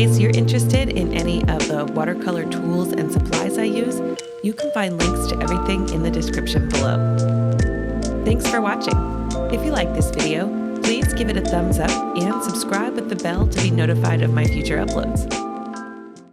case you're interested in any of the watercolor tools and supplies I use, you can find links to everything in the description below. Thanks for watching. If you like this video, please give it a thumbs up and subscribe with the bell to be notified of my future uploads.